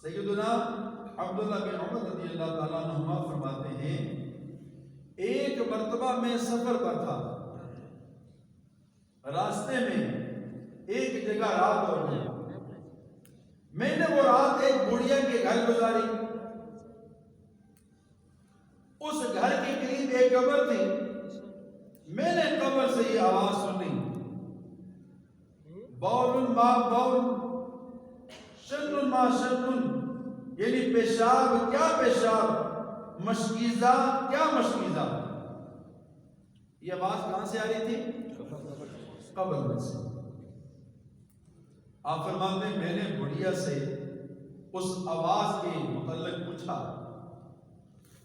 سیدنا عبداللہ بن عمر رضی اللہ تعالیٰ عنہما فرماتے ہیں ایک مرتبہ میں سفر پر تھا، راستے میں ایک جگہ رات ہو گئی، میں نے وہ رات ایک بڑھیا کے گھر گزاری۔ اس گھر کے قریب ایک قبر تھی، میں نے قبر سے یہ آواز سنی، بول ما بول شن ما شن، یعنی پیشاب کیا پیشاب، مشکیزہ کیا مشکیزہ۔ یہ آواز کہاں سے آ رہی تھی؟ قبر میں سے۔ آپ فرماتے ہیں میں نے بڑھیا سے اس آواز کے متعلق پوچھا،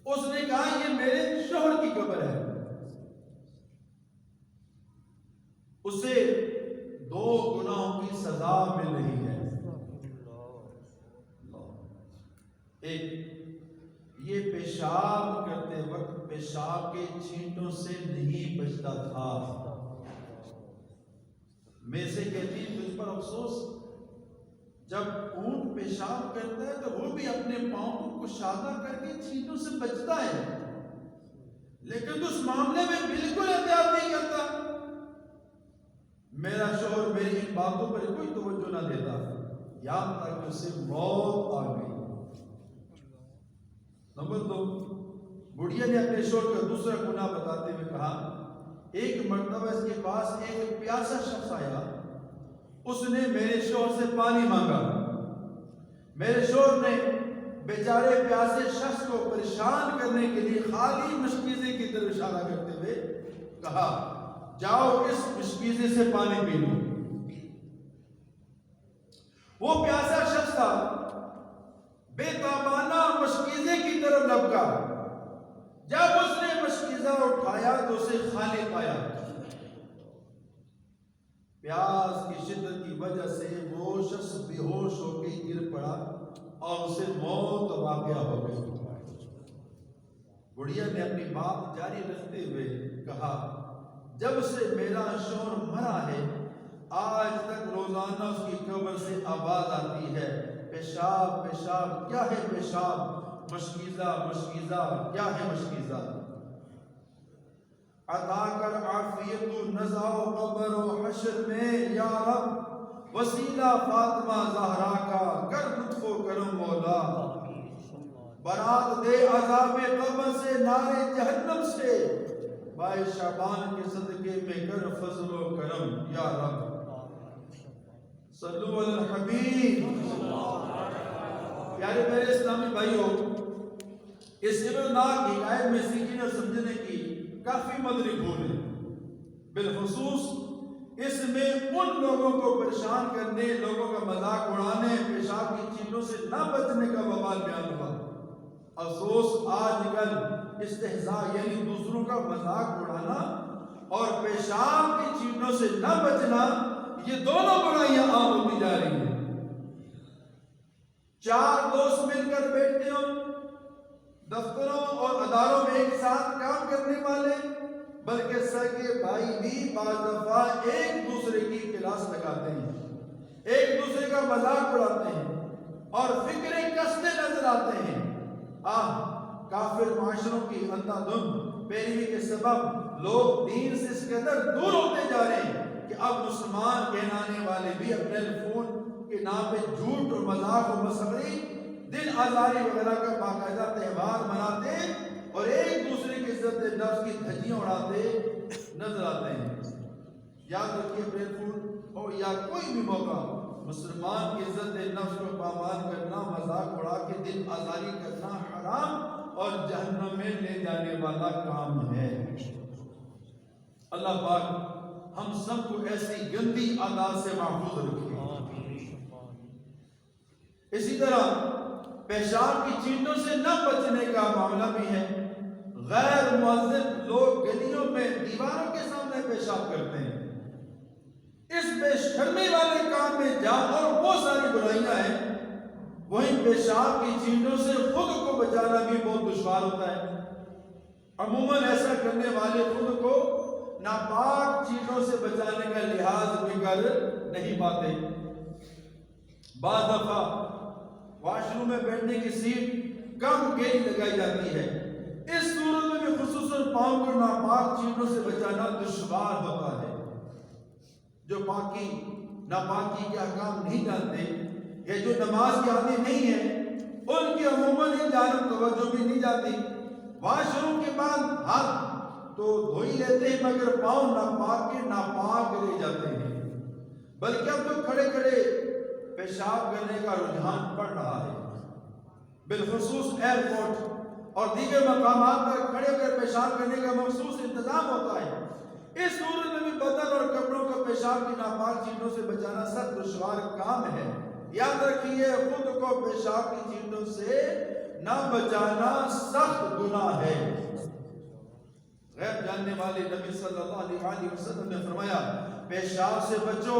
اس نے کہا یہ میرے شوہر کی قبر ہے، اسے 2 گناہوں کی سزا مل رہی ہے۔ ایک یہ پیشاب کرتے وقت پیشاب کے چھینٹوں سے نہیں بچتا تھا۔ میں سے کہتی ہے تجھ پر افسوس، جب اونٹ پیشاب کرتا ہے تو وہ بھی اپنے پاؤں کو کشادہ کر کے چھینٹوں سے بچتا ہے، لیکن اس معاملے میں بالکل احتیاط نہیں کرتا۔ میرا شوہر میری ان باتوں پر کوئی توجہ نہ دیتا، یہاں تک اسے موت آ گئی۔ نمبر 2، بڑھیا نے اپنے شوہر کا دوسرا گناہ بتاتے ہوئے کہا ایک مرتبہ اس کے پاس ایک پیاسا شخص آیا، اس نے میرے شوہر سے پانی مانگا۔ میرے شوہر نے بیچارے پیاسے شخص کو پریشان کرنے کے لیے خالی مشکیزے کی طرف اشارہ کرتے ہوئے کہا جاؤ اس مشکیزے سے پانی پی لو۔ وہ پیاسا شخص تھا، بے تابانہ مشکیزے کی طرف لپکا، جب اس نے مشکیزہ اٹھایا تو اسے خالی پایا۔ پیاس کی شدت کی وجہ سے وہ شخص بے ہوش ہو کے گر پڑا اور اسے موت واقع ہو گئی۔ بڑھیا نے اپنی بات جاری رکھتے ہوئے کہا جب سے میرا شوہر مرا ہے آج تک روزانہ اس کی قبر سے آواز آتی ہے پیشاب پیشاب کیا ہے پیشاب، مشکیزہ مشکیزہ کیا ہے مشکیزہ۔ عطا کر عافیت و نزا و قبر و حشر میں یا رب، وسیلہ فاطمہ زہرا کا کر لطف و کرم مولا، برات دے عذاب قبر سے نارے جہنم سے، بائے شعبان کے صدقے میں کر فضل و کرم یا رب۔ صلو علی الحبیب۔ پیارے میرے اسلامی بھائیوں، اس عبرتناک حکایت میں سیکھنے اور سمجھنے کی کافی مدنی پھول ہے، بالخصوص اس میں ان لوگوں کو پریشان کرنے، لوگوں کا مذاق اڑانے، پیشاب کی چیزوں سے نہ بچنے کا وبال بیان ہوا۔ افسوس آج کل استہزاء یعنی دوسروں کا مذاق اڑانا اور پیشاب کی چیزوں سے نہ بچنا، یہ دونوں برائیاں عام ہوتی جا رہی ہیں۔ 4 دوست مل کر بیٹھتے ہوں، دفتروں اور اداروں میں ایک ساتھ کام کرنے والے، بلکہ سگے بھائی بھی بعض دفعہ ایک دوسرے کی کلاس لگاتے ہیں، ایک دوسرے کا مذاق اڑاتے ہیں اور فکریں کستے نظر آتے ہیں۔ کافر معاشروں کی اندھا دھند پیروی کے سبب لوگ دین سے اس قدر دور ہوتے جا رہے ہیں کہ اب مسلمان کہلانے والے بھی اپنے فون کے نام پہ جھوٹ اور مذاق و مسخری، دل آزاری وغیرہ کا باقاعدہ تہوار مناتے اور ایک دوسرے کی عزت نفس کی دھجیاں اڑاتے نظر آتے ہیں۔ یاد رکھیے اپریل فول ہو یا کوئی بھی موقع، مسلمان کی عزت نفس کو پامال کرنا، مذاق اڑا کے دل آزاری کرنا حرام اور جہنم میں لے جانے والا کام ہے۔ اللہ پاک ہم سب کو ایسی گندی عادات سے محفوظ رکھے۔ اسی طرح پیشاب کی چینٹوں سے نہ بچنے کا معاملہ بھی ہے۔ غیر مؤذن لوگ گلیوں میں دیواروں کے سامنے پیشاب کرتے ہیں، اس بے شرمی والے کام میں جا اور بہت ساری برائیاں ہیں، وہیں پیشاب کی چینٹوں سے خود کو بچانا بھی بہت دشوار ہوتا ہے۔ عموماً ایسا کرنے والے خود کو ناپاک چیزوں سے بچانے کا لحاظ بھی کر نہیں پاتے۔ بعض دفعہ واش روم میں میں بیٹھنے کی سیٹ کم گیری لگائی جاتی ہے۔ اس صورت میں بھی خصوصاً پاؤں کو ناپاک چیزوں سے بچانا دشوار ہوتا ہے۔ جو ناپاکی کے احکام نہیں جانتے یا جو نماز کے عادی نہیں ہیں، ان کی عموماً ان جانب توجہ بھی نہیں جاتی۔ واش روم کے بعد ہاتھ تو دھو ہی لیتے ہیں، مگر پاؤں ناپاک رہ جاتے ہیں۔ بلکہ اب تو کھڑے کھڑے پیشاب کرنے کا رجحان بڑھ رہا ہے۔ بالخصوص ایئرپورٹ اور دیگر مقامات پر کھڑے ہو کر پیشاب کرنے کا مخصوص انتظام ہوتا ہے۔ اس صورت میں بھی بدن اور کپڑوں کو پیشاب کی ناپاک چیزوں سے بچانا سخت دشوار کام ہے۔ یاد رکھیے، خود کو پیشاب کی چیزوں سے نہ بچانا سخت گناہ ہے۔ غیب جاننے والے نبی صلی اللہ علیہ وسلم نے فرمایا، پیشاب سے بچو،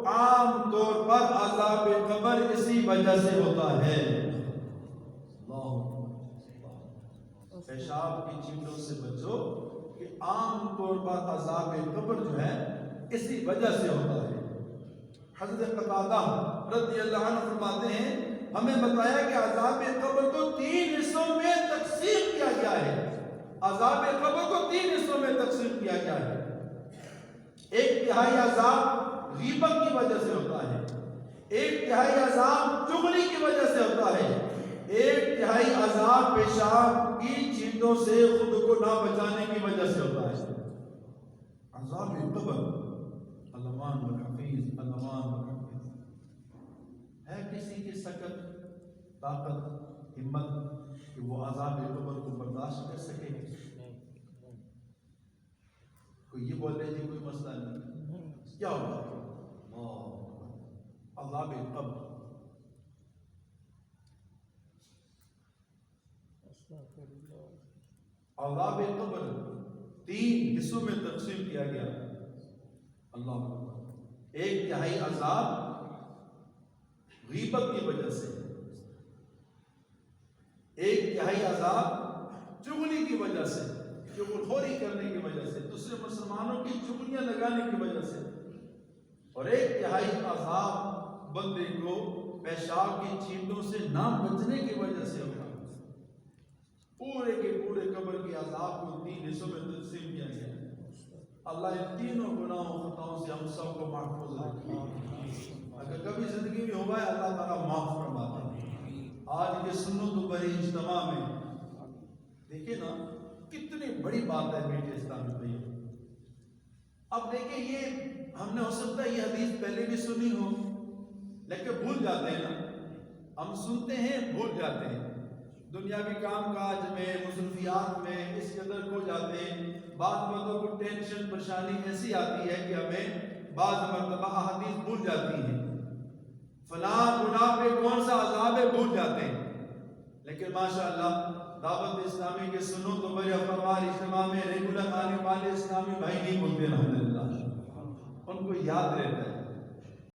عام طور پر عذاب قبر اسی وجہ سے ہوتا ہے۔ پیشاب کی چیزوں سے بچو کہ عام طور پر عذاب قبر جو ہے اسی وجہ سے ہوتا ہے۔ حضرت قتادہ رضی اللہ عنہ فرماتے ہیں، ہمیں بتایا کہ عذاب قبر کو 3 حصوں میں تقسیم کیا گیا ہے۔ عذاب قبر کو 3 حصوں میں تقسیم کیا گیا ہے۔ 1/3 عذاب غیبت کی وجہ سے ہوتا ہے، 1/3 عذاب چغلی کی وجہ سے ہوتا ہے، 1/3 عذاب پیشاب کی چیزوں سے خود کو نہ بچانے کی وجہ سے ہوتا ہے۔ عذاب قبر، علمان والحفیظ، علمان والحفیظ، ہے کسی کی سکت، طاقت، ہمت کہ وہ عذاب قبر کو برداشت کر سکے؟ کوئی یہ بولے جی کوئی مسئلہ نہیں، کیا ہوگا؟ عذاب قبر، عذاب قبر 3 حصوں میں تقسیم کیا گیا۔ اللہ، 1/3 عذاب غیبت کی وجہ سے، 1/3 عذاب چغلی کی وجہ سے، چغل خوری کرنے کی وجہ سے، دوسرے مسلمانوں کی چغلیاں لگانے کی وجہ سے، اور 1/3 عذاب بندے کو پیشاب کی چیزوں سے نہ بچنے کی وجہ سے ہوگا۔ پورے کے پورے قبر کے عذاب کو 3 حصوں میں تقسیم کیا گیا ہے۔ اللہ ان تینوں گناہوں خطاؤں سے ہم سب کو محفوظ رکھے۔ اگر کبھی زندگی میں ہوا ہے، اللہ تعالیٰ معاف فرماتا ہے۔ آج کے سنت بھرے اجتماع میں دیکھیں نا، کتنی بڑی بات ہے میٹھے اسلامی بھائی۔ اب دیکھیں، یہ ہم نے ہو سکتا ہے یہ حدیث پہلے بھی سنی ہو، لیکن بھول جاتے ہیں نا۔ ہم سنتے ہیں، بھول جاتے ہیں، دنیاوی کام کاج میں، مصروفیات میں اس قدر کھو جاتے ہیں۔ بعض باتوں کو ٹینشن پریشانی ایسی آتی ہے کہ ہمیں بعض مرتبہ احادیث بھول جاتی ہیں، فلاں گناہ پہ کون سا عذاب ہے بھول جاتے ہیں۔ لیکن ماشاءاللہ دعوت اسلامی کے سنو تو بڑے افراد اجتماع میں ریگولر آنے والے اسلامی بھائی نہیں بھولتے، الحمدللہ ان کو یاد رہتا ہے۔